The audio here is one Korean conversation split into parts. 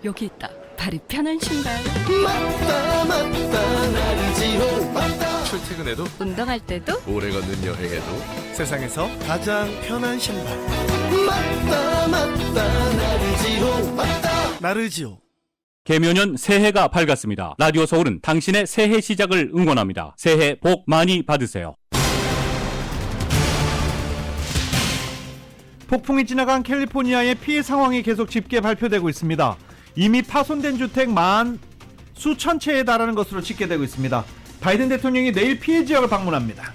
여기 있다. 발이 편한 신발. 맞다 맞다 나르지로 맞다. 출퇴근해도 운동할 때도 오래 걷는 여행에도 세상에서 가장 편한 신발. 맞다 맞다 나르지로 맞다. 나르지오. 개묘년 새해가 밝았습니다. 라디오 서울은 당신의 새해 시작을 응원합니다. 새해 복 많이 받으세요. 폭풍이 지나간 캘리포니아의 피해 상황이 계속 짙게 발표되고 있습니다. 이미 파손된 주택 수천 채에 달하는 것으로 집계되고 있습니다. 바이든 대통령이 내일 피해 지역을 방문합니다.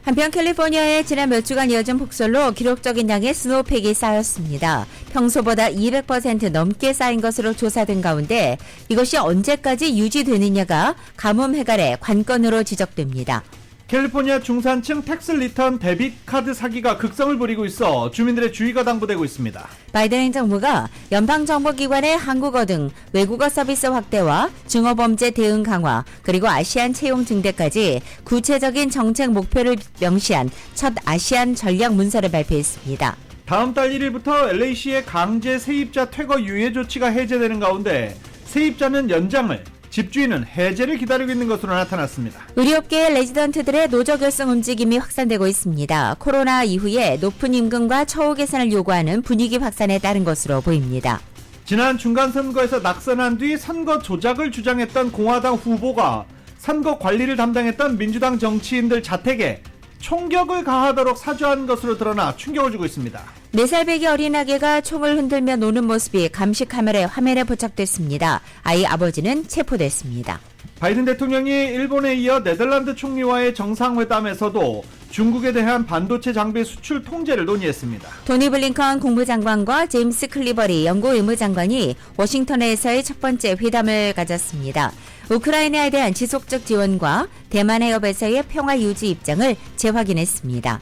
한편 캘리포니아에 지난 몇 주간 이어진 폭설로 기록적인 양의 스노우팩이 쌓였습니다. 평소보다 200% 넘게 쌓인 것으로 조사된 가운데 이것이 언제까지 유지되느냐가 가뭄 해갈의 관건으로 지적됩니다. 캘리포니아 중산층 텍스 리턴 데빗 카드 사기가 극성을 부리고 있어 주민들의 주의가 당부되고 있습니다. 바이든 행정부가 연방정보기관의 한국어 등 외국어 서비스 확대와 증오범죄 대응 강화 그리고 아시안 채용 증대까지 구체적인 정책 목표를 명시한 첫 아시안 전략 문서를 발표했습니다. 다음 달 1일부터 LA시의 강제 세입자 퇴거 유예 조치가 해제되는 가운데 세입자는 연장을, 집주인은 해제를 기다리고 있는 것으로 나타났습니다. 의료업계의 레지던트들의 노조 결성 움직임이 확산되고 있습니다. 코로나 이후에 높은 임금과 처우 개선을 요구하는 분위기 확산에 따른 것으로 보입니다. 지난 중간선거에서 낙선한 뒤 선거 조작을 주장했던 공화당 후보가 선거 관리를 담당했던 민주당 정치인들 자택에 총격을 가하도록 사주한 것으로 드러나 충격을 주고 있습니다. 4살 배기 어린아기가 총을 흔들며 노는 모습이 감시 카메라의 화면에 포착됐습니다. 아이 아버지는 체포됐습니다. 바이든 대통령이 일본에 이어 네덜란드 총리와의 정상회담에서도 중국에 대한 반도체 장비 수출 통제를 논의했습니다. 토니 블링컨 국무장관과 제임스 클리버리 영국 의무장관이 워싱턴에서의 첫 번째 회담을 가졌습니다. 우크라이나에 대한 지속적 지원과 대만 해협에서의 평화 유지 입장을 재확인했습니다.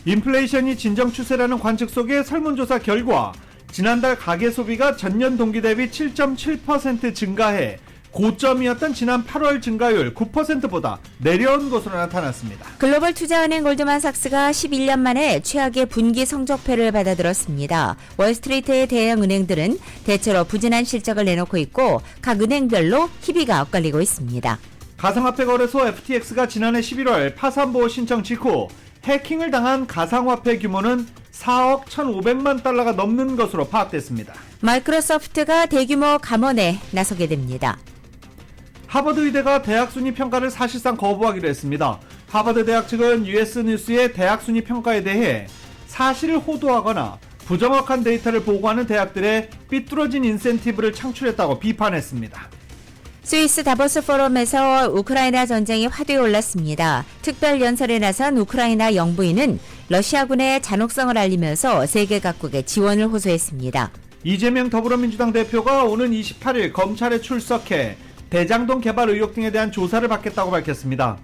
인플레이션이 진정 추세라는 관측 속의 설문조사 결과 지난달 가계 소비가 전년 동기 대비 7.7% 증가해 고점이었던 지난 8월 증가율 9%보다 내려온 것으로 나타났습니다. 글로벌 투자은행 골드만삭스가 11년 만에 최악의 분기 성적표를 받아들었습니다. 월스트리트의 대형 은행들은 대체로 부진한 실적을 내놓고 있고 각 은행별로 희비가 엇갈리고 있습니다. 가상화폐 거래소 FTX가 지난해 11월 파산보호 신청 직후 해킹을 당한 가상화폐 규모는 4억 1,500만 달러가 넘는 것으로 파악됐습니다. 마이크로소프트가 대규모 감원에 나서게 됩니다. 하버드 의대가 대학 순위 평가를 사실상 거부하기로 했습니다. 하버드 대학 측은 US 뉴스의 대학 순위 평가에 대해 사실을 호도하거나 부정확한 데이터를 보고하는 대학들의 삐뚤어진 인센티브를 창출했다고 비판했습니다. 스위스 다보스 포럼에서 우크라이나 전쟁이 화두에 올랐습니다. 특별 연설에 나선 우크라이나 영부인은 러시아군의 잔혹성을 알리면서 세계 각국에 지원을 호소했습니다. 이재명 더불어민주당 대표가 오는 28일 검찰에 출석해 대장동 개발 의혹 등에 대한 조사를 받겠다고 밝혔습니다.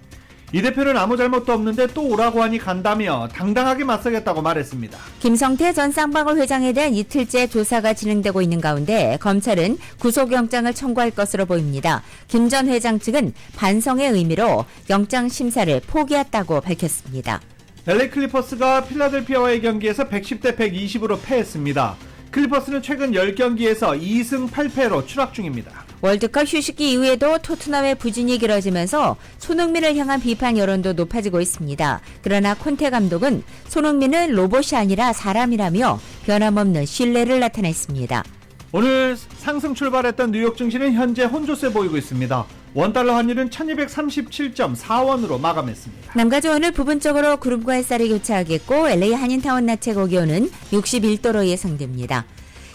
이 대표는 아무 잘못도 없는데 또 오라고 하니 간다며 당당하게 맞서겠다고 말했습니다. 김성태 전 쌍방울 회장에 대한 이틀째 조사가 진행되고 있는 가운데 검찰은 구속영장을 청구할 것으로 보입니다. 김 전 회장 측은 반성의 의미로 영장 심사를 포기했다고 밝혔습니다. LA 클리퍼스가 필라델피아와의 경기에서 110대 120으로 패했습니다. 클리퍼스는 최근 10경기에서 2승 8패로 추락 중입니다. 월드컵 휴식기 이후에도 토트넘의 부진이 길어지면서 손흥민을 향한 비판 여론도 높아지고 있습니다. 그러나 콘테 감독은 손흥민은 로봇이 아니라 사람이라며 변함없는 신뢰를 나타냈습니다. 오늘 상승 출발했던 뉴욕 증시는 현재 혼조세 보이고 있습니다. 원달러 환율은 1237.4원으로 마감했습니다. 남가주 오늘 부분적으로 구름과 햇살이 교차하겠고 LA 한인타운 낮 최고 기온은 61도로 예상됩니다.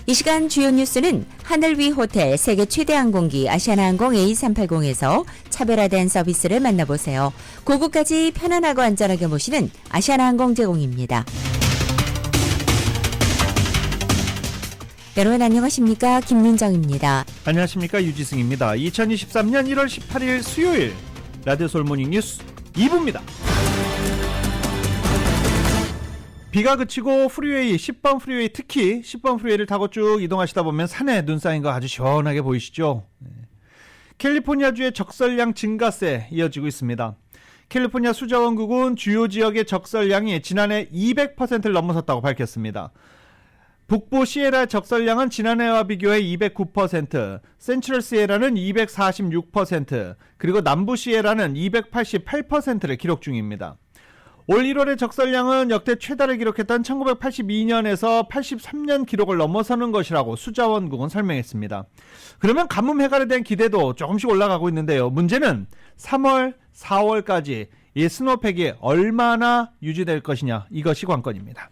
이 시간 주요 뉴스는 하늘 위 호텔 세계 최대 항공기 아시아나항공 A380에서 차별화된 서비스를 만나보세요. 고국까지 편안하고 안전하게 모시는 아시아나항공 제공입니다. 여러분 안녕하십니까? 김민정입니다. 안녕하십니까? 유지승입니다. 2023년 1월 18일 수요일 라디오 서울 모닝 뉴스 2부입니다. 비가 그치고 프리웨이 10번 프리웨이 특히 10번 프리웨이를 타고 쭉 이동하시다 보면 산에 눈 쌓인 거 아주 시원하게 보이시죠? 캘리포니아주의 적설량 증가세 이어지고 있습니다. 캘리포니아 수자원국은 주요 지역의 적설량이 지난해 200%를 넘어섰다고 밝혔습니다. 북부 시에라 적설량은 지난해와 비교해 209%, 센트럴 시에라는 246%, 그리고 남부 시에라는 288%를 기록 중입니다. 올 1월의 적설량은 역대 최다를 기록했던 1982년에서 83년 기록을 넘어서는 것이라고 수자원국은 설명했습니다. 그러면 가뭄 해갈에 대한 기대도 조금씩 올라가고 있는데요. 문제는 3월, 4월까지 이 스노우팩이 얼마나 유지될 것이냐, 이것이 관건입니다.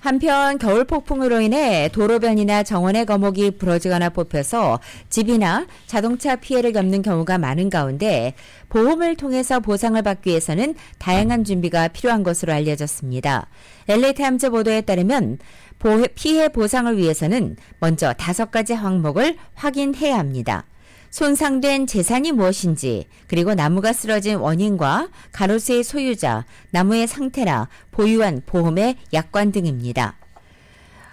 한편 겨울 폭풍으로 인해 도로변이나 정원의 거목이 부러지거나 뽑혀서 집이나 자동차 피해를 겪는 경우가 많은 가운데 보험을 통해서 보상을 받기 위해서는 다양한 준비가 필요한 것으로 알려졌습니다. LA타임즈 보도에 따르면 피해 보상을 위해서는 먼저 5가지 항목을 확인해야 합니다. 손상된 재산이 무엇인지, 그리고 나무가 쓰러진 원인과 가로수의 소유자, 나무의 상태나 보유한 보험의 약관 등입니다.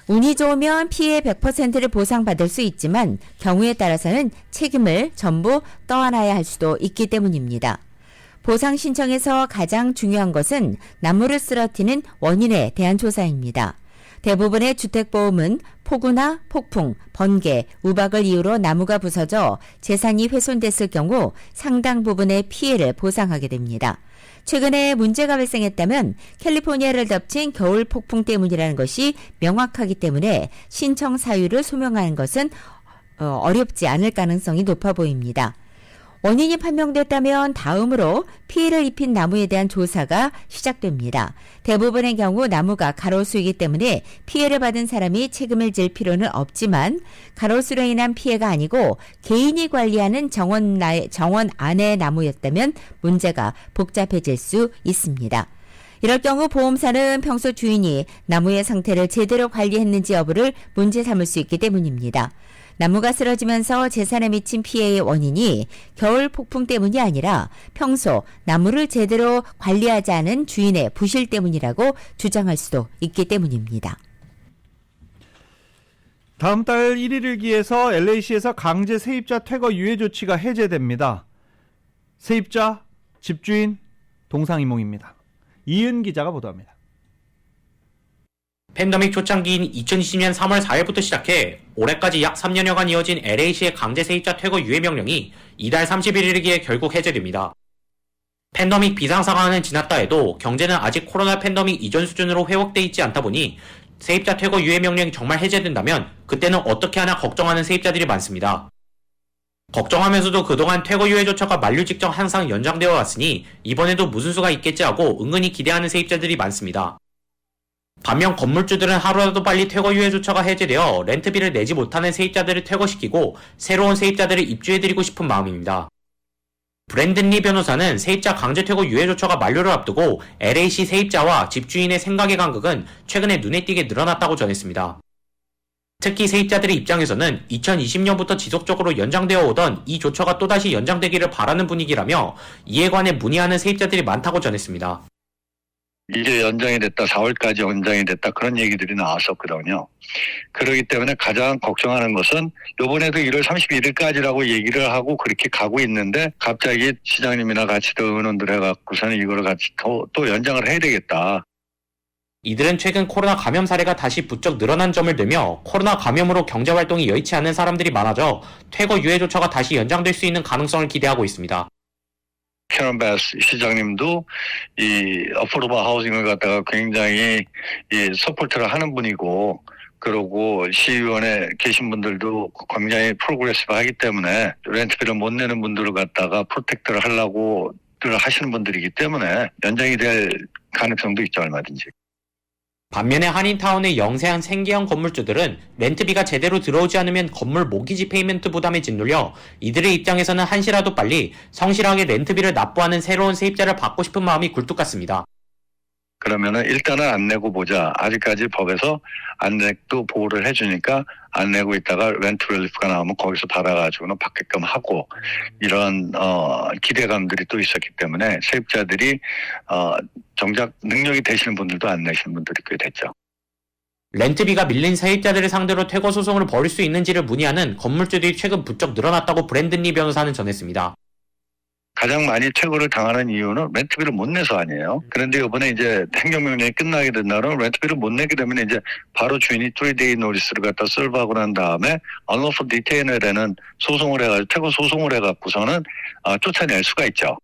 운이 좋으면 피해 100%를 보상받을 수 있지만 경우에 따라서는 책임을 전부 떠안아야 할 수도 있기 때문입니다. 보상 신청에서 가장 중요한 것은 나무를 쓰러뜨리는 원인에 대한 조사입니다. 대부분의 주택보험은 폭우나 폭풍, 번개, 우박을 이유로 나무가 부서져 재산이 훼손됐을 경우 상당 부분의 피해를 보상하게 됩니다. 최근에 문제가 발생했다면 캘리포니아를 덮친 겨울 폭풍 때문이라는 것이 명확하기 때문에 신청 사유를 소명하는 것은 어렵지 않을 가능성이 높아 보입니다. 원인이 판명됐다면 다음으로 피해를 입힌 나무에 대한 조사가 시작됩니다. 대부분의 경우 나무가 가로수이기 때문에 피해를 받은 사람이 책임을 질 필요는 없지만 가로수로 인한 피해가 아니고 개인이 관리하는 정원 안의 나무였다면 문제가 복잡해질 수 있습니다. 이럴 경우 보험사는 평소 주인이 나무의 상태를 제대로 관리했는지 여부를 문제 삼을 수 있기 때문입니다. 나무가 쓰러지면서 재산에 미친 피해의 원인이 겨울 폭풍 때문이 아니라 평소 나무를 제대로 관리하지 않은 주인의 부실 때문이라고 주장할 수도 있기 때문입니다. 다음 달 1일을 기해서 LA시에서 강제 세입자 퇴거 유예 조치가 해제됩니다. 세입자, 집주인, 동상이몽입니다. 이은 기자가 보도합니다. 팬데믹 초창기인 2020년 3월 4일부터 시작해 올해까지 약 3년여간 이어진 LA시의 강제 세입자 퇴거 유예 명령이 이달 31일기에 결국 해제됩니다. 팬데믹 비상 상황은 지났다 해도 경제는 아직 코로나 팬데믹 이전 수준으로 회복돼 있지 않다 보니 세입자 퇴거 유예 명령이 정말 해제된다면 그때는 어떻게 하나 걱정하는 세입자들이 많습니다. 걱정하면서도 그동안 퇴거 유예 조처가 만료 직전 항상 연장되어 왔으니 이번에도 무슨 수가 있겠지 하고 은근히 기대하는 세입자들이 많습니다. 반면 건물주들은 하루라도 빨리 퇴거 유예 조처가 해제되어 렌트비를 내지 못하는 세입자들을 퇴거시키고 새로운 세입자들을 입주해드리고 싶은 마음입니다. 브랜든 리 변호사는 세입자 강제 퇴거 유예 조처가 만료를 앞두고 LA시 세입자와 집주인의 생각의 간극은 최근에 눈에 띄게 늘어났다고 전했습니다. 특히 세입자들의 입장에서는 2020년부터 지속적으로 연장되어 오던 이 조처가 또다시 연장되기를 바라는 분위기라며 이에 관해 문의하는 세입자들이 많다고 전했습니다. 이제 연장이 됐다, 4월까지 연장이 됐다, 그런 얘기들이 나왔었거든요. 그렇기 때문에 가장 걱정하는 것은 이번에도 1월 31일까지라고 얘기를 하고 그렇게 가고 있는데 갑자기 시장님이나 같이 또 의논들 해갖고서는 이거를 같이 또 연장을 해야 되겠다. 이들은 최근 코로나 감염 사례가 다시 부쩍 늘어난 점을 들며 코로나 감염으로 경제활동이 여의치 않은 사람들이 많아져 퇴거 유예 조처가 다시 연장될 수 있는 가능성을 기대하고 있습니다. 캐런 베스 시장님도 이 어포더블 하우징을 갖다가 굉장히 서포트를 하는 분이고, 그러고 시의원에 계신 분들도 굉장히 프로그레시브하기 때문에 렌트비를 못 내는 분들을 갖다가 프로텍트를 하려고 하시는 분들이기 때문에 연장이 될 가능성도 있죠, 얼마든지. 반면에 한인타운의 영세한 생계형 건물주들은 렌트비가 제대로 들어오지 않으면 건물 모기지 페이먼트 부담에 짓눌려 이들의 입장에서는 한시라도 빨리 성실하게 렌트비를 납부하는 새로운 세입자를 받고 싶은 마음이 굴뚝 같습니다. 그러면은 일단은 안 내고 보자. 아직까지 법에서 안 내도 보호를 해주니까 안 내고 있다가 렌트 릴리프가 나오면 거기서 받아가지고는 받게끔 하고, 이런 기대감들이 또 있었기 때문에 세입자들이 정작 능력이 되시는 분들도 안 내시는 분들이 꽤 됐죠. 렌트비가 밀린 세입자들을 상대로 퇴거 소송을 벌일 수 있는지를 문의하는 건물주들이 최근 부쩍 늘어났다고 브랜든 리 변호사는 전했습니다. 가장 많이 퇴거를 당하는 이유는 렌트비를 못 내서 아니에요. 그런데 이번에 이제 행정명령이 끝나게 된 날은 렌트비를 못 내게 되면 이제 바로 주인이 3데이 노리스를 갖다 설부하고 난 다음에 unlawful detainer에 대한 소송을 해가지고 퇴거 소송을 해갖고서는 쫓아낼 수가 있죠.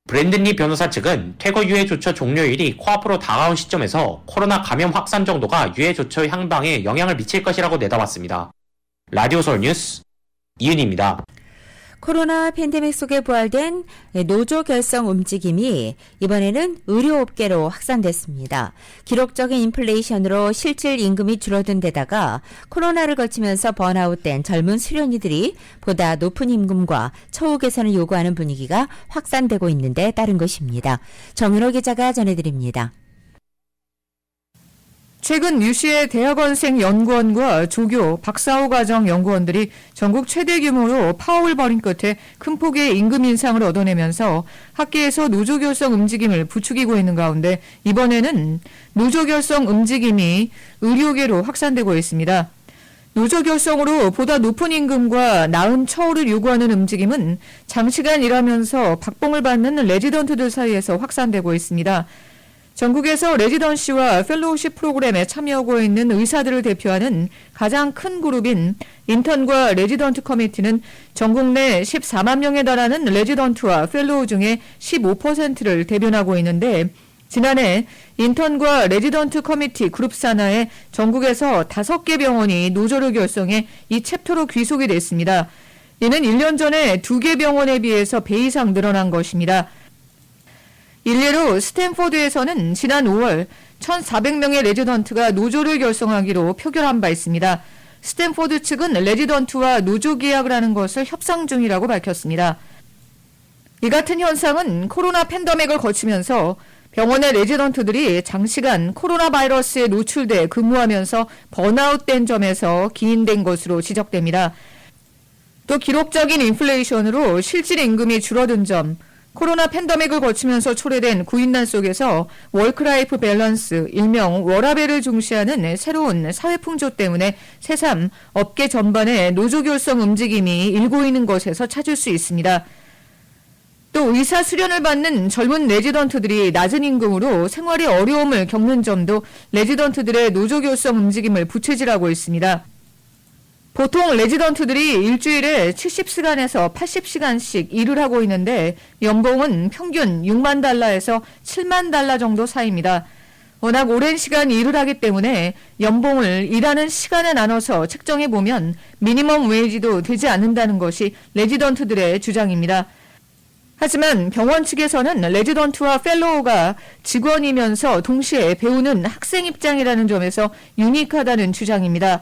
브랜든리 변호사 측은 퇴거 유예 조처 종료일이 코앞으로 다가온 시점에서 코로나 감염 확산 정도가 유예 조처 향방에 영향을 미칠 것이라고 내다봤습니다. 라디오 서울 뉴스 이은희입니다. 코로나 팬데믹 속에 부활된 노조 결성 움직임이 이번에는 의료업계로 확산됐습니다. 기록적인 인플레이션으로 실질 임금이 줄어든 데다가 코로나를 거치면서 번아웃된 젊은 수련이들이 보다 높은 임금과 처우 개선을 요구하는 분위기가 확산되고 있는 데 따른 것입니다. 정윤호 기자가 전해드립니다. 최근 뉴시의 대학원생 연구원과 조교, 박사호 과정 연구원들이 전국 최대 규모로 파업을 벌인 끝에 큰 폭의 임금 인상을 얻어내면서 학계에서 노조 결성 움직임을 부추기고 있는 가운데 이번에는 노조 결성 움직임이 의료계로 확산되고 있습니다. 노조 결성으로 보다 높은 임금과 나은 처우를 요구하는 움직임은 장시간 일하면서 박봉을 받는 레지던트들 사이에서 확산되고 있습니다. 전국에서 레지던시와 펠로우십 프로그램에 참여하고 있는 의사들을 대표하는 가장 큰 그룹인 인턴과 레지던트 커미티는 전국 내 14만 명에 달하는 레지던트와 펠로우 중에 15%를 대변하고 있는데 지난해 인턴과 레지던트 커미티 그룹 산하에 전국에서 5개 병원이 노조를 결성해 이 챕터로 귀속이 됐습니다. 이는 1년 전에 2개 병원에 비해서 배 이상 늘어난 것입니다. 일례로 스탠포드에서는 지난 5월 1,400명의 레지던트가 노조를 결성하기로 표결한 바 있습니다. 스탠포드 측은 레지던트와 노조 계약을 하는 것을 협상 중이라고 밝혔습니다. 이 같은 현상은 코로나 팬데믹을 거치면서 병원의 레지던트들이 장시간 코로나 바이러스에 노출돼 근무하면서 번아웃된 점에서 기인된 것으로 지적됩니다. 또 기록적인 인플레이션으로 실질 임금이 줄어든 점, 코로나 팬데믹을 거치면서 초래된 구인난 속에서 워크라이프 밸런스, 일명 워라밸을 중시하는 새로운 사회 풍조 때문에 새삼 업계 전반에 노조 결성 움직임이 일고 있는 것에서 찾을 수 있습니다. 또 의사 수련을 받는 젊은 레지던트들이 낮은 임금으로 생활에 어려움을 겪는 점도 레지던트들의 노조 결성 움직임을 부채질하고 있습니다. 보통 레지던트들이 일주일에 70시간에서 80시간씩 일을 하고 있는데 연봉은 평균 6만 달러에서 7만 달러 정도 사이입니다. 워낙 오랜 시간 일을 하기 때문에 연봉을 일하는 시간에 나눠서 책정해보면 미니멈 웨이지도 되지 않는다는 것이 레지던트들의 주장입니다. 하지만 병원 측에서는 레지던트와 펠로우가 직원이면서 동시에 배우는 학생 입장이라는 점에서 유니크하다는 주장입니다.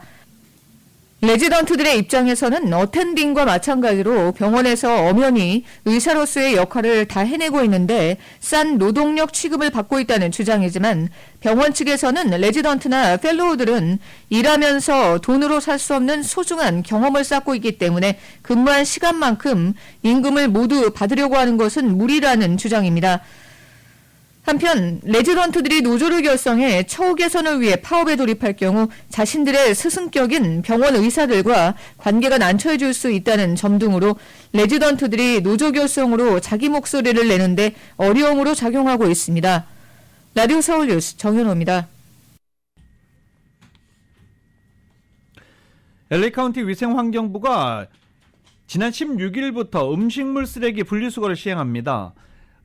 레지던트들의 입장에서는 어텐딩과 마찬가지로 병원에서 엄연히 의사로서의 역할을 다 해내고 있는데 싼 노동력 취급을 받고 있다는 주장이지만 병원 측에서는 레지던트나 펠로우들은 일하면서 돈으로 살 수 없는 소중한 경험을 쌓고 있기 때문에 근무한 시간만큼 임금을 모두 받으려고 하는 것은 무리라는 주장입니다. 한편 레지던트들이 노조를 결성해 처우 개선을 위해 파업에 돌입할 경우 자신들의 스승격인 병원 의사들과 관계가 난처해질 수 있다는 점 등으로 레지던트들이 노조 결성으로 자기 목소리를 내는데 어려움으로 작용하고 있습니다. 라디오 서울 뉴스 정현호입니다. LA 카운티 위생환경부가 지난 16일부터 음식물 쓰레기 분리수거를 시행합니다.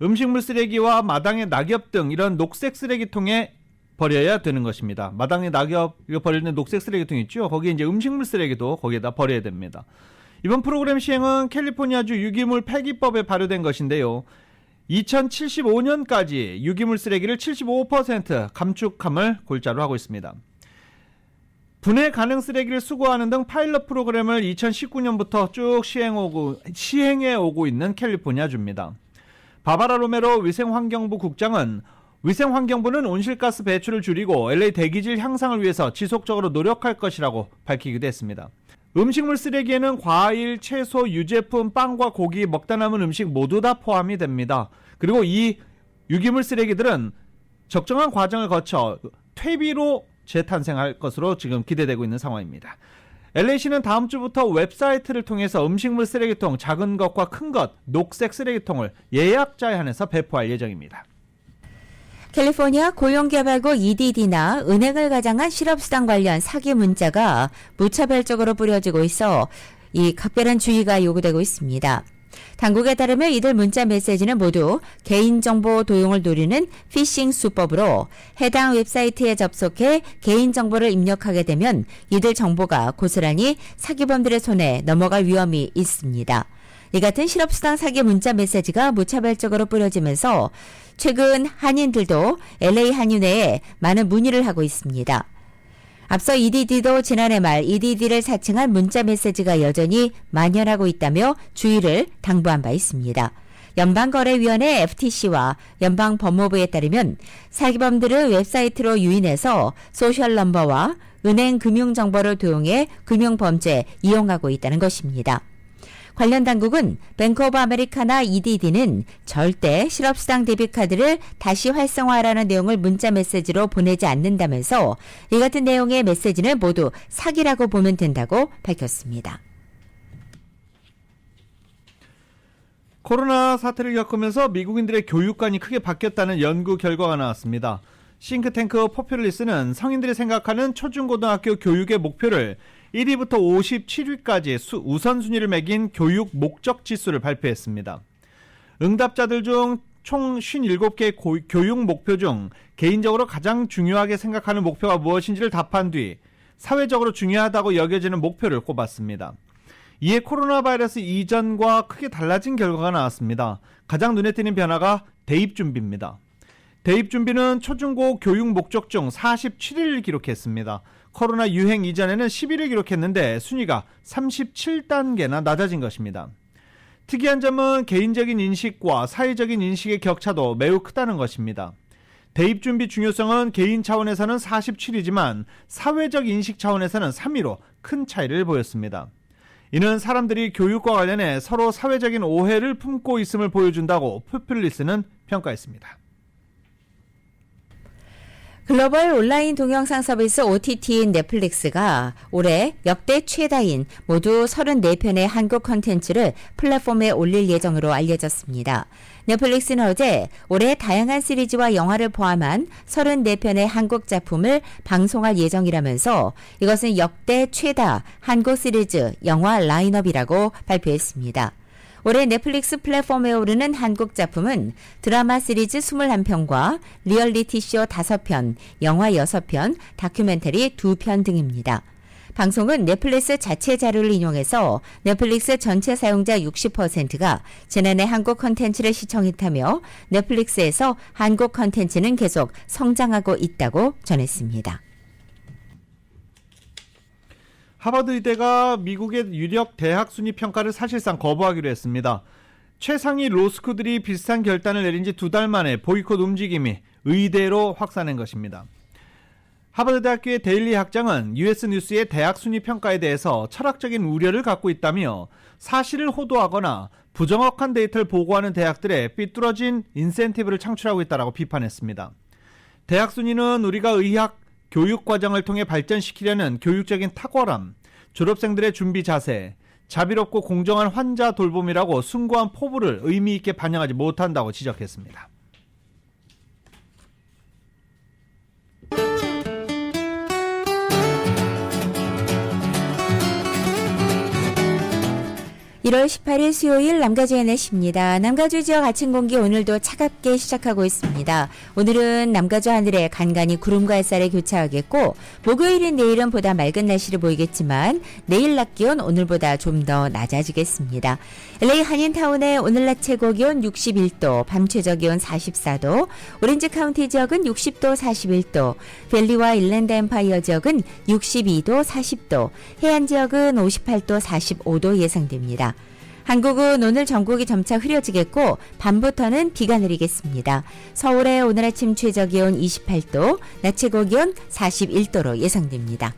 음식물 쓰레기와 마당의 낙엽 등 이런 녹색 쓰레기통에 버려야 되는 것입니다. 마당에 낙엽 버리는 녹색 쓰레기통 있죠? 거기에 이제 음식물 쓰레기도 거기에다 버려야 됩니다. 이번 프로그램 시행은 캘리포니아주 유기물 폐기법에 발효된 것인데요. 2075년까지 유기물 쓰레기를 75% 감축함을 골자로 하고 있습니다. 분해 가능 쓰레기를 수거하는 등 파일럿 프로그램을 2019년부터 쭉 시행해 오고 있는 캘리포니아주입니다. 바바라 로메로 위생환경부 국장은 위생환경부는 온실가스 배출을 줄이고 LA 대기질 향상을 위해서 지속적으로 노력할 것이라고 밝히기도 했습니다. 음식물 쓰레기에는 과일, 채소, 유제품, 빵과 고기, 먹다 남은 음식 모두 다 포함이 됩니다. 그리고 이 유기물 쓰레기들은 적정한 과정을 거쳐 퇴비로 재탄생할 것으로 지금 기대되고 있는 상황입니다. LA시는 다음 주부터 웹사이트를 통해서 음식물 쓰레기통 작은 것과 큰 것, 녹색 쓰레기통을 예약자에 한해서 배포할 예정입니다. 캘리포니아 고용개발국 EDD나 은행을 가장한 실업수당 관련 사기 문자가 무차별적으로 뿌려지고 있어 이 각별한 주의가 요구되고 있습니다. 당국에 따르면 이들 문자 메시지는 모두 개인정보 도용을 노리는 피싱 수법으로 해당 웹사이트에 접속해 개인정보를 입력하게 되면 이들 정보가 고스란히 사기범들의 손에 넘어갈 위험이 있습니다. 이 같은 실업수당 사기 문자 메시지가 무차별적으로 뿌려지면서 최근 한인들도 LA 한인회에 많은 문의를 하고 있습니다. 앞서 EDD도 지난해 말 EDD를 사칭한 문자 메시지가 여전히 만연하고 있다며 주의를 당부한 바 있습니다. 연방거래위원회 FTC와 연방법무부에 따르면 사기범들은 웹사이트로 유인해서 소셜 넘버와 은행 금융정보를 도용해 금융범죄에 이용하고 있다는 것입니다. 관련 당국은 뱅크 오브 아메리카나 EDD는 절대 실업수당 데비카드를 다시 활성화하라는 내용을 문자 메시지로 보내지 않는다면서 이 같은 내용의 메시지는 모두 사기라고 보면 된다고 밝혔습니다. 코로나 사태를 겪으면서 미국인들의 교육관이 크게 바뀌었다는 연구 결과가 나왔습니다. 싱크탱크 포퓰리스는 성인들이 생각하는 초중고등학교 교육의 목표를 1위부터 57위까지 우선순위를 매긴 교육 목적 지수를 발표했습니다. 응답자들 중 총 57개의 교육 목표 중 개인적으로 가장 중요하게 생각하는 목표가 무엇인지를 답한 뒤 사회적으로 중요하다고 여겨지는 목표를 꼽았습니다. 이에 코로나 바이러스 이전과 크게 달라진 결과가 나왔습니다. 가장 눈에 띄는 변화가 대입 준비입니다. 대입 준비는 초중고 교육 목적 중 47위를 기록했습니다. 코로나 유행 이전에는 10위를 기록했는데 순위가 37단계나 낮아진 것입니다. 특이한 점은 개인적인 인식과 사회적인 인식의 격차도 매우 크다는 것입니다. 대입 준비 중요성은 개인 차원에서는 47위지만 사회적 인식 차원에서는 3위로 큰 차이를 보였습니다. 이는 사람들이 교육과 관련해 서로 사회적인 오해를 품고 있음을 보여준다고 포퓰리스는 평가했습니다. 글로벌 온라인 동영상 서비스 OTT인 넷플릭스가 올해 역대 최다인 모두 34편의 한국 콘텐츠를 플랫폼에 올릴 예정으로 알려졌습니다. 넷플릭스는 어제 올해 다양한 시리즈와 영화를 포함한 34편의 한국 작품을 방송할 예정이라면서 이것은 역대 최다 한국 시리즈 영화 라인업이라고 발표했습니다. 올해 넷플릭스 플랫폼에 오르는 한국 작품은 드라마 시리즈 21편과 리얼리티쇼 5편, 영화 6편, 다큐멘터리 2편 등입니다. 방송은 넷플릭스 자체 자료를 인용해서 넷플릭스 전체 사용자 60%가 지난해 한국 콘텐츠를 시청했다며 넷플릭스에서 한국 콘텐츠는 계속 성장하고 있다고 전했습니다. 하버드 의대가 미국의 유력 대학 순위 평가를 사실상 거부하기로 했습니다. 최상위 로스쿨들이 비슷한 결단을 내린 지 2달 만에 보이콧 움직임이 의대로 확산한 것입니다. 하버드 대학교의 데일리 학장은 US 뉴스의 대학 순위 평가에 대해서 철학적인 우려를 갖고 있다며 사실을 호도하거나 부정확한 데이터를 보고하는 대학들의 삐뚤어진 인센티브를 창출하고 있다고 비판했습니다. 대학 순위는 우리가 의학 교육 과정을 통해 발전시키려는 교육적인 탁월함, 졸업생들의 준비 자세, 자비롭고 공정한 환자 돌봄이라고 숭고한 포부를 의미 있게 반영하지 못한다고 지적했습니다. (1월 18일) 수요일 남가주의 내십니다. 남가주 지역 아침 공기 오늘도 차갑게 시작하고 있습니다. 오늘은 남가주 하늘에 간간히 구름과 햇살이 교차하겠고 목요일인 내일은 보다 맑은 날씨를 보이겠지만 내일 낮 기온 오늘보다 좀 더 낮아지겠습니다. LA 한인타운의 오늘 낮 최고 기온 61도, 밤 최저 기온 44도, 오렌지 카운티 지역은 60도, 41도, 밸리와 일랜드 엠파이어 지역은 62도, 40도, 해안 지역은 58도, 45도 예상됩니다. 한국은 오늘 전국이 점차 흐려지겠고 밤부터는 비가 내리겠습니다. 서울의 오늘 아침 최저 기온 28도, 낮 최고 기온 41도로 예상됩니다.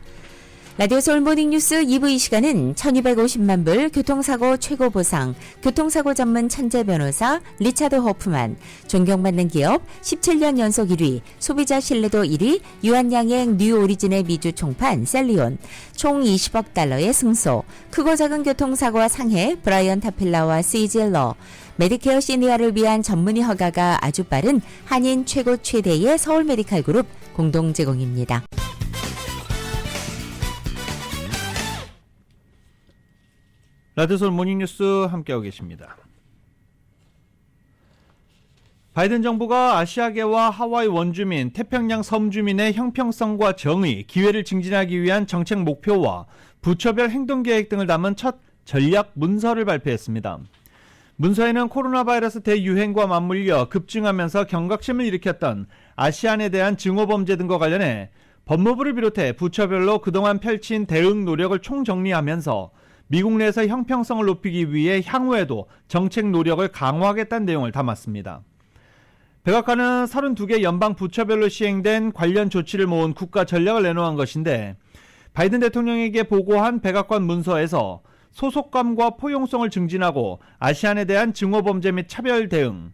라디오 서울 모닝뉴스 2부 이 시간은 1250만 불 교통사고 최고 보상, 교통사고 전문 천재 변호사 리차드 호프만, 존경받는 기업 17년 연속 1위, 소비자 신뢰도 1위, 유한양행 뉴 오리진의 미주 총판 셀리온, 총 20억 달러의 승소, 크고 작은 교통사고와 상해 브라이언 타필라와 시질러, 메디케어 시니어를 위한 전문의 허가가 아주 빠른 한인 최고 최대의 서울 메디칼 그룹 공동 제공입니다. 라디오 서울 모닝뉴스 함께하고 계십니다. 바이든 정부가 아시아계와 하와이 원주민, 태평양 섬주민의 형평성과 정의, 기회를 증진하기 위한 정책 목표와 부처별 행동계획 등을 담은 첫 전략 문서를 발표했습니다. 문서에는 코로나 바이러스 대유행과 맞물려 급증하면서 경각심을 일으켰던 아시안에 대한 증오범죄 등과 관련해 법무부를 비롯해 부처별로 그동안 펼친 대응 노력을 총정리하면서 미국 내에서 형평성을 높이기 위해 향후에도 정책 노력을 강화하겠다는 내용을 담았습니다. 백악관은 32개 연방 부처별로 시행된 관련 조치를 모은 국가 전략을 내놓은 것인데, 바이든 대통령에게 보고한 백악관 문서에서 소속감과 포용성을 증진하고 아시안에 대한 증오범죄 및 차별 대응,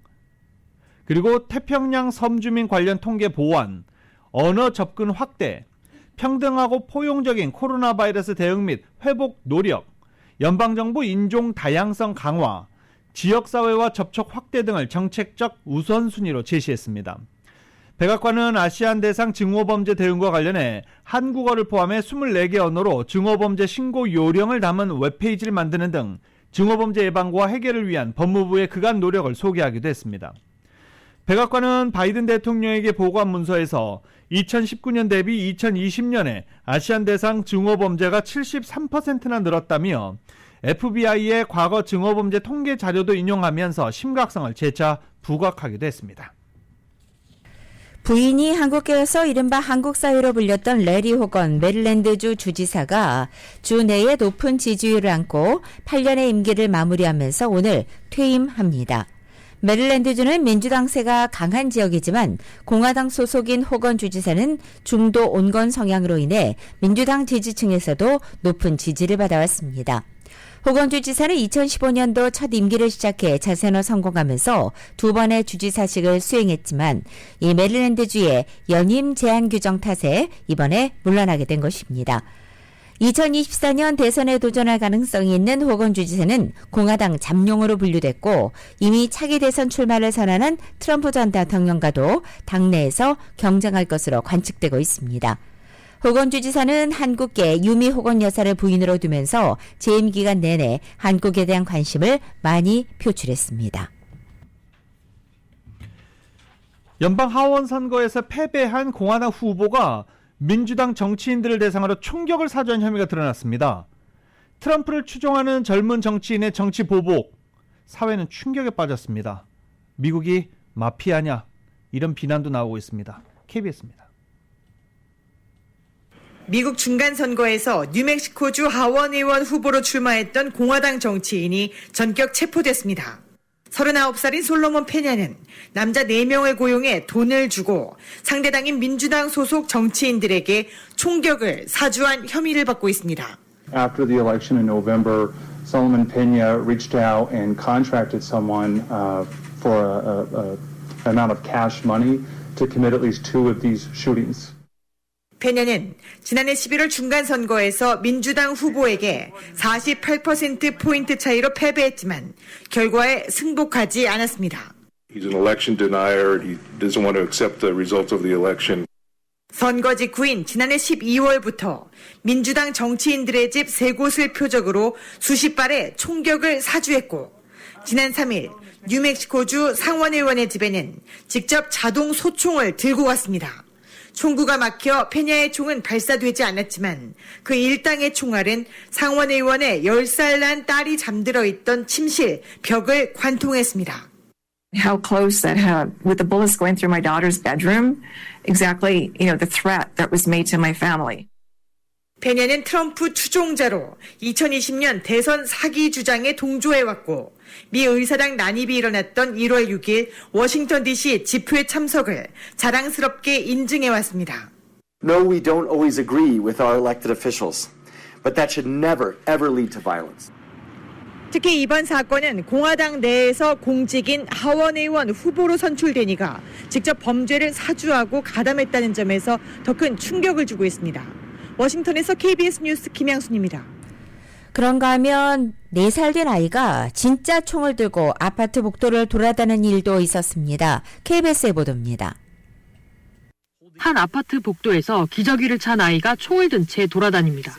그리고 태평양 섬주민 관련 통계 보완, 언어 접근 확대, 평등하고 포용적인 코로나 바이러스 대응 및 회복 노력, 연방정부 인종 다양성 강화, 지역사회와 접촉 확대 등을 정책적 우선순위로 제시했습니다. 백악관은 아시안 대상 증오범죄 대응과 관련해 한국어를 포함해 24개 언어로 증오범죄 신고 요령을 담은 웹페이지를 만드는 등 증오범죄 예방과 해결을 위한 법무부의 그간 노력을 소개하기도 했습니다. 백악관은 바이든 대통령에게 보고한 문서에서 2019년 대비 2020년에 아시안 대상 증오범죄가 73%나 늘었다며 FBI의 과거 증오범죄 통계 자료도 인용하면서 심각성을 재차 부각하기도 했습니다. 부인이 한국계여서 이른바 한국사위로 불렸던 레리 호건 메릴랜드주 주지사가 주 내에 높은 지지율을 안고 8년의 임기를 마무리하면서 오늘 퇴임합니다. 메릴랜드주는 민주당세가 강한 지역이지만 공화당 소속인 호건 주지사는 중도 온건 성향으로 인해 민주당 지지층에서도 높은 지지를 받아왔습니다. 호건 주지사는 2015년도 첫 임기를 시작해 자선을 성공하면서 두 번의 주지사직을 수행했지만 이 메릴랜드주의 연임 제한 규정 탓에 이번에 물러나게 된 것입니다. 2024년 대선에 도전할 가능성이 있는 호건 주지사는 공화당 잠룡으로 분류됐고 이미 차기 대선 출마를 선언한 트럼프 전 대통령과도 당내에서 경쟁할 것으로 관측되고 있습니다. 호건 주지사는 한국계 유미 호건 여사를 부인으로 두면서 재임 기간 내내 한국에 대한 관심을 많이 표출했습니다. 연방 하원 선거에서 패배한 공화당 후보가 민주당 정치인들을 대상으로 총격을 사주한 혐의가 드러났습니다. 트럼프를 추종하는 젊은 정치인의 정치 보복, 사회는 충격에 빠졌습니다. 미국이 마피아냐, 이런 비난도 나오고 있습니다. KBS입니다. 미국 중간선거에서 뉴멕시코주 하원의원 후보로 출마했던 공화당 정치인이 전격 체포됐습니다. 39살인 솔로몬 페냐는 남자 4명을 고용해 돈을 주고 상대당인 민주당 소속 정치인들에게 총격을 사주한 혐의를 받고 있습니다. After the election in November, Solomon Pena reached out and contracted someone for an amount of cash money to commit at least 2 of these shootings. 페냐는 지난해 11월 중간선거에서 민주당 후보에게 48%포인트 차이로 패배했지만 결과에 승복하지 않았습니다. He's an election denier. He doesn't want to accept the results of the election. 선거 직후인 지난해 12월부터 민주당 정치인들의 집 3곳을 표적으로 수십 발의 총격을 사주했고 지난 3일 뉴멕시코주 상원의원의 집에는 직접 자동 소총을 들고 갔습니다. 총구가 막혀 페냐의 총은 발사되지 않았지만 그 일당의 총알은 상원의원의 10살 난 딸이 잠들어 있던 침실 벽을 관통했습니다. How close that had with the bullets going through my daughter's bedroom, exactly, the threat that was made to my family. 페냐는 트럼프 추종자로 2020년 대선 사기 주장에 동조해왔고 미 의사당 난입이 일어났던 1월 6일 워싱턴 DC 집회 참석을 자랑스럽게 인증해왔습니다. No, we don't always agree with our elected officials, but that should never, ever lead to violence. 특히 이번 사건은 공화당 내에서 공직인 하원 의원 후보로 선출되니가 직접 범죄를 사주하고 가담했다는 점에서 더 큰 충격을 주고 있습니다. 워싱턴에서 KBS 뉴스 김양순입니다. 그런가 하면 4살 된 아이가 진짜 총을 들고 아파트 복도를 돌아다니는 일도 있었습니다. KBS의 보도입니다. 한 아파트 복도에서 기저귀를 찬 아이가 총을 든 채 돌아다닙니다.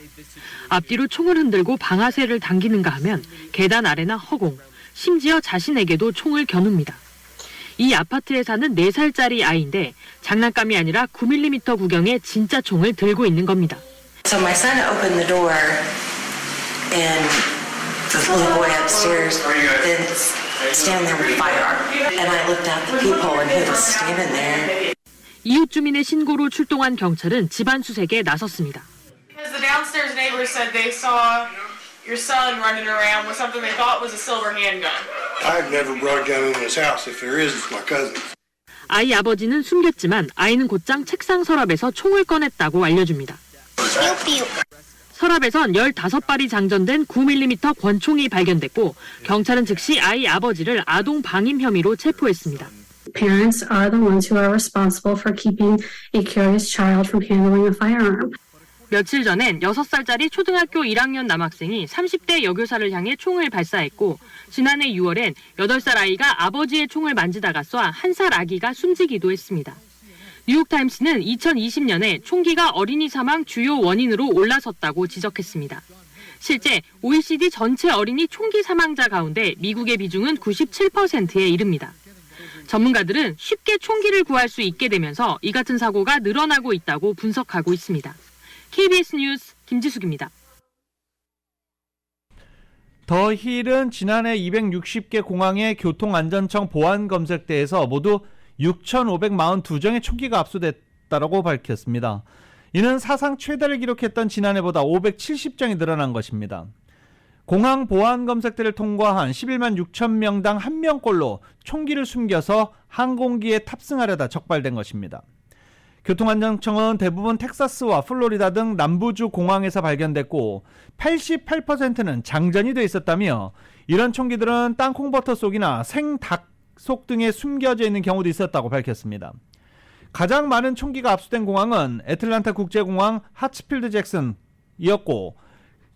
앞뒤로 총을 흔들고 방아쇠를 당기는가 하면 계단 아래나 허공, 심지어 자신에게도 총을 겨눕니다. 이 아파트에 사는 4살짜리 아이인데 장난감이 아니라 9mm 구경의 진짜 총을 들고 있는 겁니다. So my son opened the door and the little boy upstairs then standing there with a firearm. And I looked out the peephole and he was standing there. 이웃 주민의 신고로 출동한 경찰은 집안 수색에 나섰습니다. The downstairs neighbors said they saw your son running around with something they thought was a silver handgun. I've never brought a gun in this house. If there is, it's my cousin's. 아이 아버지는 숨겼지만 아이는 곧장 책상 서랍에서 총을 꺼냈다고 알려줍니다. 서랍에선 15발이 장전된 9mm 권총이 발견됐고 경찰은 즉시 아이 아버지를 아동 방임 혐의로 체포했습니다. Parents are the ones who are responsible for keeping a curious child from handling a firearm. 며칠 전엔 6살짜리 초등학교 1학년 남학생이 30대 여교사를 향해 총을 발사했고 지난해 6월엔 8살 아이가 아버지의 총을 만지다가 쏴 1살 아기가 숨지기도 했습니다. 뉴욕타임스는 2020년에 총기가 어린이 사망 주요 원인으로 올라섰다고 지적했습니다. 실제 OECD 전체 어린이 총기 사망자 가운데 미국의 비중은 97%에 이릅니다. 전문가들은 쉽게 총기를 구할 수 있게 되면서 이 같은 사고가 늘어나고 있다고 분석하고 있습니다. KBS 뉴스 김지숙입니다. 더 힐은 지난해 260개 공항의 교통안전청 보안검색대에서 모두 6,542정의 총기가 압수됐다고 밝혔습니다. 이는 사상 최다를 기록했던 지난해보다 570정이 늘어난 것입니다. 공항 보안검색대를 통과한 11만 6천 명당 1명꼴로 총기를 숨겨서 항공기에 탑승하려다 적발된 것입니다. 교통안전청은 대부분 텍사스와 플로리다 등 남부주 공항에서 발견됐고 88%는 장전이 돼 있었다며 이런 총기들은 땅콩버터 속이나 생닭 속 등에 숨겨져 있는 경우도 있었다고 밝혔습니다. 가장 많은 총기가 압수된 공항은 애틀란타 국제공항 하츠필드 잭슨이었고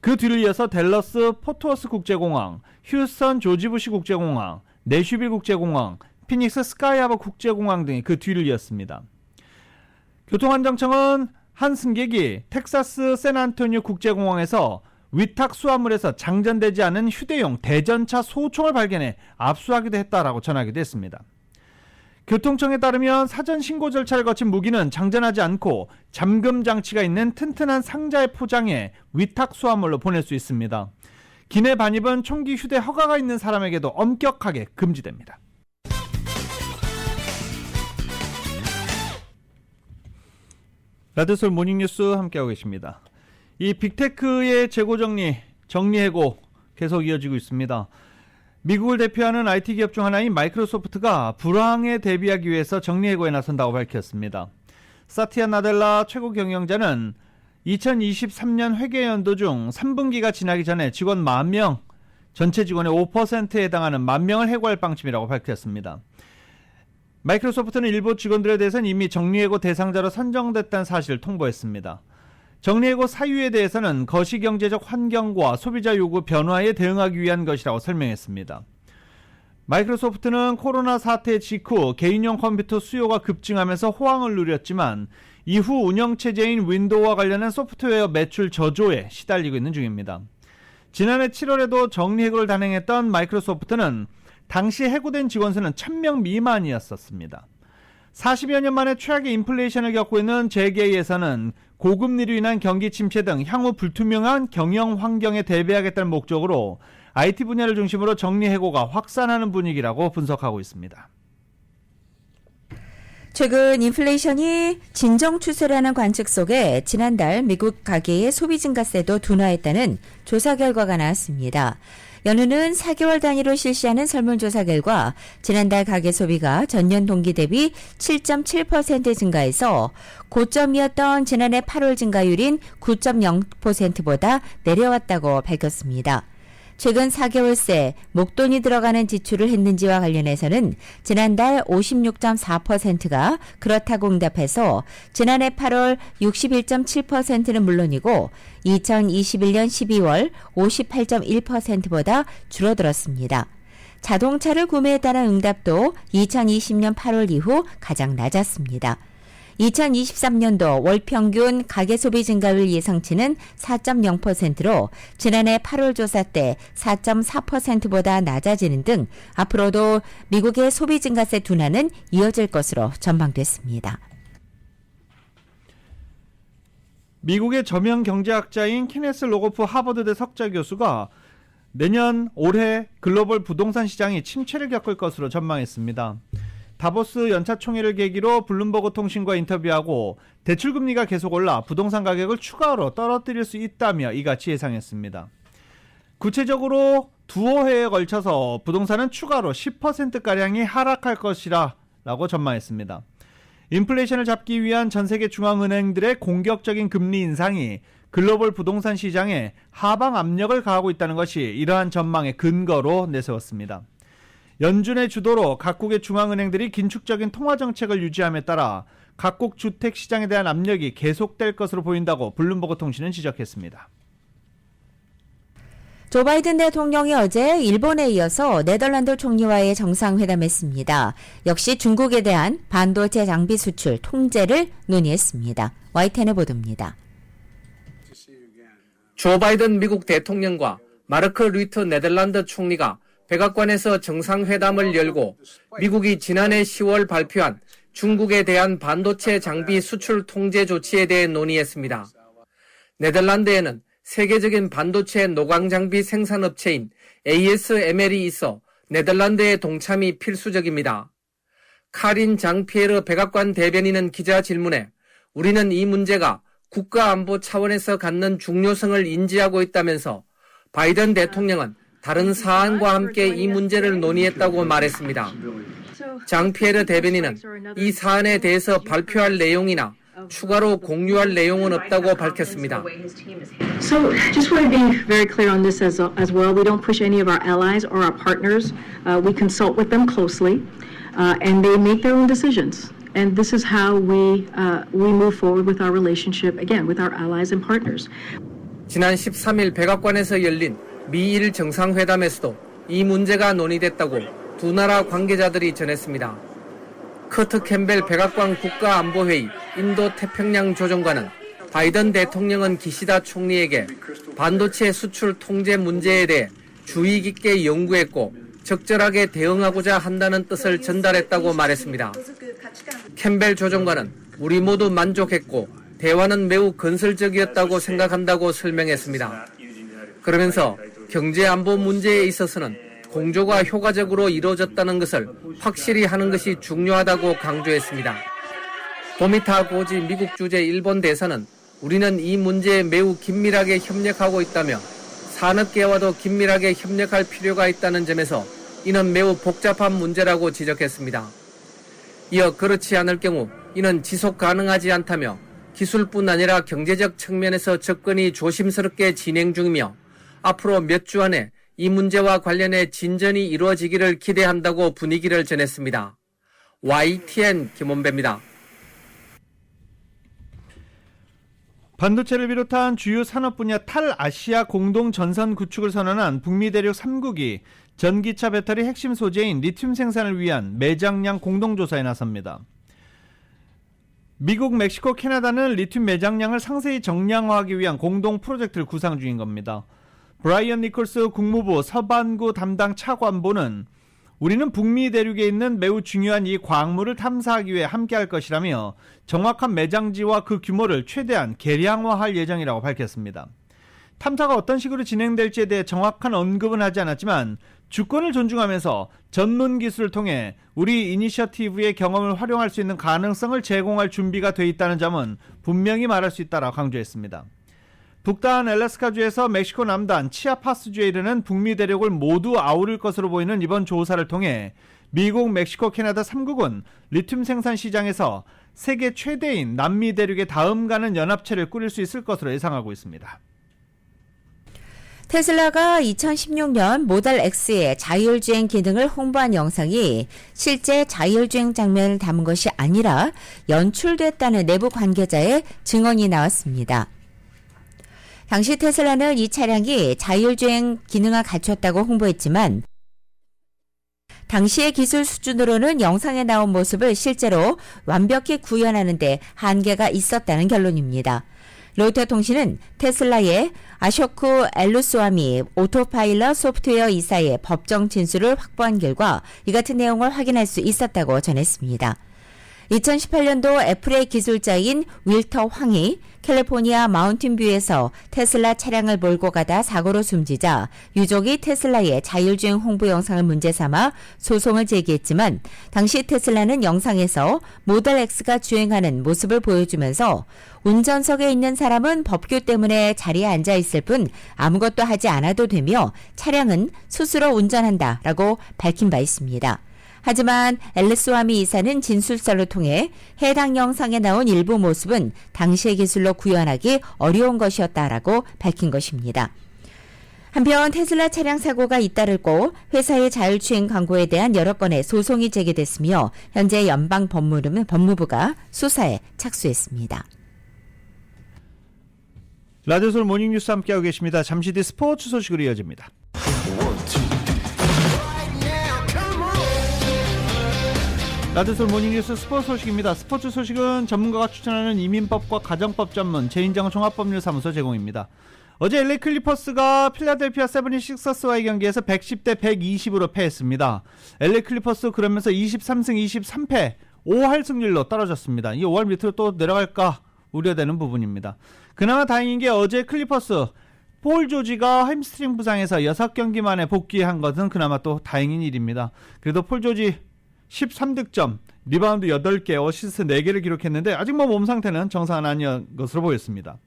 그 뒤를 이어서 댈러스 포트워스 국제공항, 휴스턴 조지부시 국제공항, 내슈빌 국제공항, 피닉스 스카이하버 국제공항 등이 그 뒤를 이었습니다. 교통안전청은 한 승객이 텍사스 샌안토니오 국제공항에서 위탁 수화물에서 장전되지 않은 휴대용 대전차 소총을 발견해 압수하기도 했다라고 전하기도 했습니다. 교통청에 따르면 사전 신고 절차를 거친 무기는 장전하지 않고 잠금 장치가 있는 튼튼한 상자에 포장해 위탁 수화물로 보낼 수 있습니다. 기내 반입은 총기 휴대 허가가 있는 사람에게도 엄격하게 금지됩니다. 라디오솔 모닝뉴스 함께하고 계십니다. 이 빅테크의 재고 정리해고 계속 이어지고 있습니다. 미국을 대표하는 IT 기업 중 하나인 마이크로소프트가 불황에 대비하기 위해서 정리해고에 나선다고 밝혔습니다. 사티아 나델라 최고 경영자는 2023년 회계연도 중 3분기가 지나기 전에 직원 10,000명, 전체 직원의 5%에 해당하는 10,000명을 해고할 방침이라고 밝혔습니다. 마이크로소프트는 일부 직원들에 대해서는 이미 정리해고 대상자로 선정됐다는 사실을 통보했습니다. 정리해고 사유에 대해서는 거시경제적 환경과 소비자 요구 변화에 대응하기 위한 것이라고 설명했습니다. 마이크로소프트는 코로나 사태 직후 개인용 컴퓨터 수요가 급증하면서 호황을 누렸지만 이후 운영체제인 윈도우와 관련한 소프트웨어 매출 저조에 시달리고 있는 중입니다. 지난해 7월에도 정리해고를 단행했던 마이크로소프트는 당시 해고된 직원 수는 1,000명 미만이었습니다. 40여 년 만에 최악의 인플레이션을 겪고 있는 재계에서는 고금리로 인한 경기 침체 등 향후 불투명한 경영 환경에 대비하겠다는 목적으로 IT 분야를 중심으로 정리해고가 확산하는 분위기라고 분석하고 있습니다. 최근 인플레이션이 진정 추세라는 관측 속에 지난달 미국 가계의 소비 증가세도 둔화했다는 조사 결과가 나왔습니다. 연은은 4개월 단위로 실시하는 설문조사 결과 지난달 가계 소비가 전년 동기 대비 7.7% 증가해서 고점이었던 지난해 8월 증가율인 9.0%보다 내려왔다고 밝혔습니다. 최근 4개월 새 목돈이 들어가는 지출을 했는지와 관련해서는 지난달 56.4%가 그렇다고 응답해서 지난해 8월 61.7%는 물론이고 2021년 12월 58.1%보다 줄어들었습니다. 자동차를 구매했다는 응답도 2020년 8월 이후 가장 낮았습니다. 2023년도 월 평균 가계소비 증가율 예상치는 4.0%로 지난해 8월 조사 때 4.4%보다 낮아지는 등 앞으로도 미국의 소비 증가세 둔화는 이어질 것으로 전망됐습니다. 미국의 저명 경제학자인 케네스 로고프 하버드대 석좌 교수가 내년 올해 글로벌 부동산 시장이 침체를 겪을 것으로 전망했습니다. 다보스 연차 총회를 계기로 블룸버그 통신과 인터뷰하고 대출금리가 계속 올라 부동산 가격을 추가로 떨어뜨릴 수 있다며 이같이 예상했습니다. 구체적으로 두어 해에 걸쳐서 부동산은 추가로 10%가량이 하락할 것이라 라고 전망했습니다. 인플레이션을 잡기 위한 전 세계 중앙은행들의 공격적인 금리 인상이 글로벌 부동산 시장에 하방 압력을 가하고 있다는 것이 이러한 전망의 근거로 내세웠습니다. 연준의 주도로 각국의 중앙은행들이 긴축적인 통화정책을 유지함에 따라 각국 주택시장에 대한 압력이 계속될 것으로 보인다고 블룸버그 통신은 지적했습니다. 조 바이든 대통령이 어제 일본에 이어서 네덜란드 총리와의 정상회담했습니다. 역시 중국에 대한 반도체 장비 수출 통제를 논의했습니다. YTN의 보도입니다. 조 바이든 미국 대통령과 마르크 류트 네덜란드 총리가 백악관에서 정상회담을 열고 미국이 지난해 10월 발표한 중국에 대한 반도체 장비 수출 통제 조치에 대해 논의했습니다. 네덜란드에는 세계적인 반도체 노광 장비 생산업체인 ASML이 있어 네덜란드의 동참이 필수적입니다. 카린 장피에르 백악관 대변인은 기자 질문에 우리는 이 문제가 국가안보 차원에서 갖는 중요성을 인지하고 있다면서 바이든 대통령은 다른 사안과 함께 이 문제를 논의했다고 말했습니다. 장피에르 대변인은 이 사안에 대해서 발표할 내용이나 추가로 공유할 내용은 없다고 밝혔습니다. So just want to be very clear on this as well. We don't push any of our allies or our partners. We consult with them closely, and they make their own decisions. And this is how we move forward with our relationship, again, with our allies and partners. 지난 13일 백악관에서 열린 미일 정상회담에서도 이 문제가 논의됐다고 두 나라 관계자들이 전했습니다. 커트 캠벨 백악관 국가안보회의 인도태평양 조정관은 바이든 대통령은 기시다 총리에게 반도체 수출 통제 문제에 대해 주의 깊게 연구했고 적절하게 대응하고자 한다는 뜻을 전달했다고 말했습니다. 캠벨 조정관은 우리 모두 만족했고 대화는 매우 건설적이었다고 생각한다고 설명했습니다. 그러면서 경제안보 문제에 있어서는 공조가 효과적으로 이루어졌다는 것을 확실히 하는 것이 중요하다고 강조했습니다. 도미타 고지 미국 주재 일본 대사는 우리는 이 문제에 매우 긴밀하게 협력하고 있다며 산업계와도 긴밀하게 협력할 필요가 있다는 점에서 이는 매우 복잡한 문제라고 지적했습니다. 이어 그렇지 않을 경우 이는 지속 가능하지 않다며 기술뿐 아니라 경제적 측면에서 접근이 조심스럽게 진행 중이며 앞으로 몇 주 안에 이 문제와 관련해 진전이 이루어지기를 기대한다고 분위기를 전했습니다. YTN 김원배입니다. 반도체를 비롯한 주요 산업 분야 탈아시아 공동 전선 구축을 선언한 북미 대륙 3국이 전기차 배터리 핵심 소재인 리튬 생산을 위한 매장량 공동조사에 나섭니다. 미국, 멕시코, 캐나다는 리튬 매장량을 상세히 정량화하기 위한 공동 프로젝트를 구상 중인 겁니다. 브라이언 니콜스 국무부 서반구 담당 차관보는 우리는 북미 대륙에 있는 매우 중요한 이 광물을 탐사하기 위해 함께할 것이라며 정확한 매장지와 그 규모를 최대한 개량화할 예정이라고 밝혔습니다. 탐사가 어떤 식으로 진행될지에 대해 정확한 언급은 하지 않았지만 주권을 존중하면서 전문 기술을 통해 우리 이니셔티브의 경험을 활용할 수 있는 가능성을 제공할 준비가 돼 있다는 점은 분명히 말할 수 있다라고 강조했습니다. 북단 알래스카주에서 멕시코 남단 치아파스주에 이르는 북미 대륙을 모두 아우를 것으로 보이는 이번 조사를 통해 미국, 멕시코, 캐나다 3국은 리튬 생산 시장에서 세계 최대인 남미 대륙의 다음 가는 연합체를 꾸릴 수 있을 것으로 예상하고 있습니다. 테슬라가 2016년 모델 X의 자율주행 기능을 홍보한 영상이 실제 자율주행 장면을 담은 것이 아니라 연출됐다는 내부 관계자의 증언이 나왔습니다. 당시 테슬라는 이 차량이 자율주행 기능을 갖췄다고 홍보했지만 당시의 기술 수준으로는 영상에 나온 모습을 실제로 완벽히 구현하는 데 한계가 있었다는 결론입니다. 로이터 통신은 테슬라의 아쇼쿠 엘루스와미 오토파일럿 소프트웨어 이사의 법정 진술을 확보한 결과 이 같은 내용을 확인할 수 있었다고 전했습니다. 2018년도 애플의 기술자인 윌터 황이 캘리포니아 마운틴뷰에서 테슬라 차량을 몰고 가다 사고로 숨지자 유족이 테슬라의 자율주행 홍보 영상을 문제 삼아 소송을 제기했지만 당시 테슬라는 영상에서 모델 X가 주행하는 모습을 보여주면서 운전석에 있는 사람은 법규 때문에 자리에 앉아 있을 뿐 아무것도 하지 않아도 되며 차량은 스스로 운전한다라고 밝힌 바 있습니다. 하지만 엘레스와미 이사는 진술서를 통해 해당 영상에 나온 일부 모습은 당시의 기술로 구현하기 어려운 것이었다라고 밝힌 것입니다. 한편 테슬라 차량 사고가 잇따르고 회사의 자율주행 광고에 대한 여러 건의 소송이 제기됐으며 현재 연방 법무부가 수사에 착수했습니다. 라디오솔 모닝뉴스 함께하고 계십니다. 잠시 뒤 스포츠 소식으로 이어집니다. 라디오솔 모닝뉴스 스포츠 소식입니다. 스포츠 소식은 전문가가 추천하는 이민법과 가정법 전문 제인정 종합법률사무소 제공입니다. 어제 LA 클리퍼스가 필라델피아 76서스와의 경기에서 110대 120으로 패했습니다. LA 클리퍼스 그러면서 23승 23패 5할 승률로 떨어졌습니다. 이 5할 밑으로 또 내려갈까 우려되는 부분입니다. 그나마 다행인 게 어제 클리퍼스 폴 조지가 햄스트링 부상에서 6경기 만에 복귀한 것은 그나마 또 다행인 일입니다. 그래도 폴 조지 13득점, 리바운드 8개, 어시스트 4개를 기록했는데 아직 몸 상태는 정상은 아닌 것으로 보였습니다.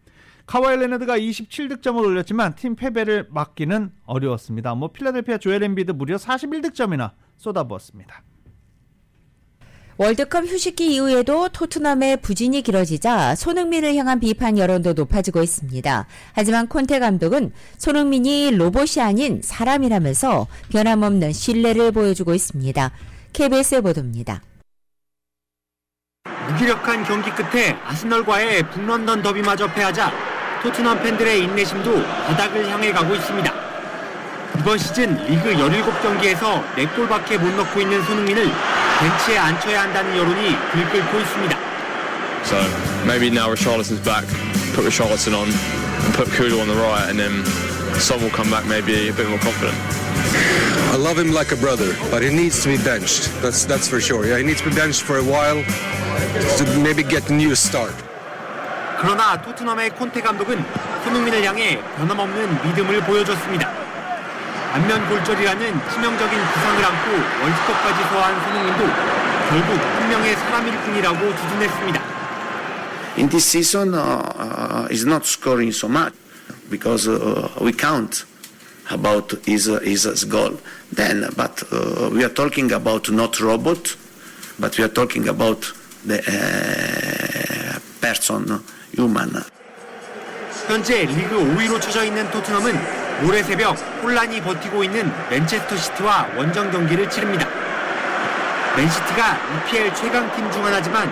카와이 레너드가 27득점을 올렸지만 팀 패배를 막기는 어려웠습니다. 필라델피아 조엘 엠비드 무려 41득점이나 쏟아부었습니다. 월드컵 휴식기 이후에도 토트넘의 부진이 길어지자 손흥민을 향한 비판 여론도 높아지고 있습니다. 하지만 콘테 감독은 손흥민이 로봇이 아닌 사람이라면서 변함없는 신뢰를 보여주고 있습니다. KBS의 보도입니다. 무기력한 경기 끝에 아스널과의 북런던 더비마저 패하자 토트넘 팬들의 인내심도 바닥을 향해 가고 있습니다. 이번 시즌 리그 17경기에서 4골밖에 못 넣고 있는 손흥민을 벤치에 앉혀야 한다는 여론이 들끓고 있습니다. So maybe now Richarlison's back, put Richarlison on and put Kulu on the right and then Son will come back maybe a bit more confident. I love him like a brother, but he needs to be benched. That's for sure. Yeah, he needs to be benched for a while to maybe get a new start. 그러나 토트넘의 콘테 감독은 손흥민을 향해 변함없는 믿음을 보여줬습니다. 안면 골절이라는 치명적인 부상을 안고 월드컵까지 소화한 손흥민도 결국 한 명의 사람일 뿐이라고 주둔했습니다. In this season, he's not scoring so much because we count about his goal. Then, but we are talking about not robot, but we are talking about the person, human. 현재 리그 5위로 처져 있는 토트넘은 모레 새벽 혼란이 버티고 있는 맨체스터 시티와 원정 경기를 치릅니다. 맨시티가 EPL 최강팀 중 하나지만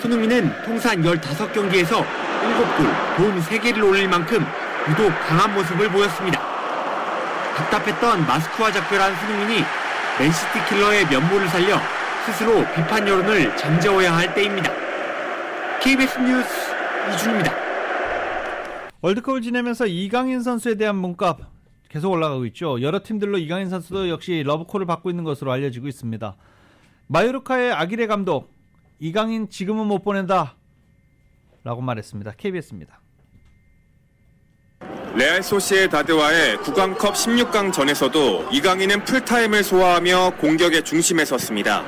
손흥민은 통산 15경기에서 7골, 돈 3개를 올릴 만큼 유독 강한 모습을 보였습니다. 답답했던 마스크와 작별한 손흥민이 맨시티 킬러의 면모를 살려 스스로 비판 여론을 잠재워야 할 때입니다. KBS 뉴스 이준입니다. 월드컵을 지내면서 이강인 선수에 대한 몸값 계속 올라가고 있죠. 여러 팀들로 이강인 선수도 역시 러브콜을 받고 있는 것으로 알려지고 있습니다. 마요르카의 아기레 감독, 이강인 지금은 못 보낸다 라고 말했습니다. KBS입니다. 레알 소시에다드와의 구강컵 16강전에서도 이강인은 풀타임을 소화하며 공격의 중심에 섰습니다.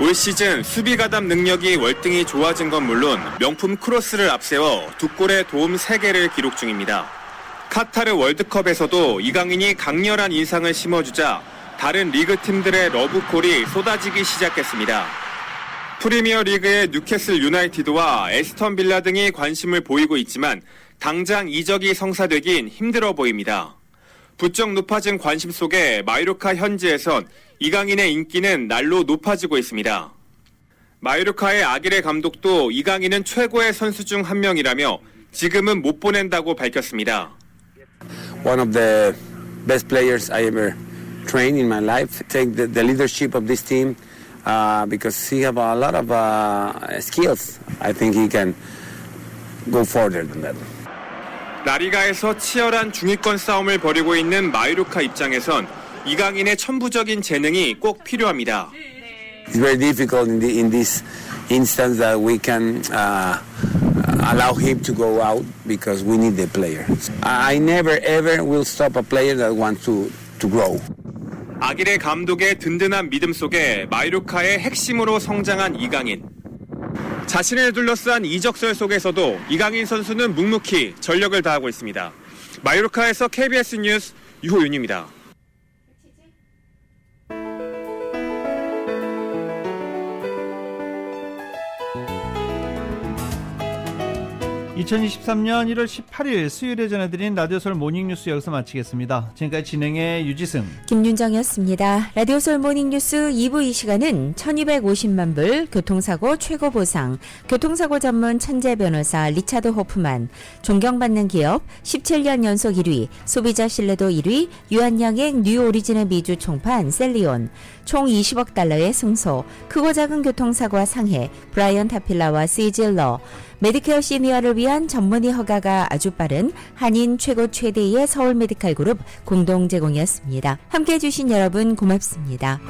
올 시즌 수비 가담 능력이 월등히 좋아진 건 물론 명품 크로스를 앞세워 두 골의 도움 3개를 기록 중입니다. 카타르 월드컵에서도 이강인이 강렬한 인상을 심어주자 다른 리그 팀들의 러브콜이 쏟아지기 시작했습니다. 프리미어 리그의 뉴캐슬 유나이티드와 에스턴 빌라 등이 관심을 보이고 있지만 당장 이적이 성사되긴 힘들어 보입니다. 부쩍 높아진 관심 속에 마요르카 현지에선 이강인의 인기는 날로 높아지고 있습니다. 마요르카의 아기레 감독도 이강인은 최고의 선수 중 한 명이라며 지금은 못 보낸다고 밝혔습니다. One of the best players I ever trained in my life. Take the leadership of this team because he have a lot of skills. I think he can go further than that. 라리가에서 치열한 중위권 싸움을 벌이고 있는 마요르카 입장에선 이강인의 천부적인 재능이 꼭 필요합니다. It's very difficult in this instance that we can allow him to go out because we need the player. I never ever will stop a player that wants to grow. 아기레 감독의 든든한 믿음 속에 마요르카의 핵심으로 성장한 이강인. 자신을 둘러싼 이적설 속에서도 이강인 선수는 묵묵히 전력을 다하고 있습니다. 마요르카에서 KBS 뉴스 유호윤입니다. 2023년 1월 18일 수요일에 전해드린 라디오솔 모닝뉴스 여기서 마치겠습니다. 지금까지 진행의 유지승, 김윤정이었습니다. 라디오솔 모닝뉴스 2부 이 시간은 1250만 불 교통사고 최고 보상, 교통사고 전문 천재 변호사 리차드 호프만, 존경받는 기업 17년 연속 1위, 소비자 신뢰도 1위, 유한양행 뉴 오리지널 미주 총판 셀리온, 총 20억 달러의 승소, 크고 작은 교통사고와 상해, 브라이언 타필라와 시질러, 메디케어 시니어를 위한 전문의 허가가 아주 빠른 한인 최고 최대의 서울 메디칼 그룹 공동 제공이었습니다. 함께해 주신 여러분 고맙습니다.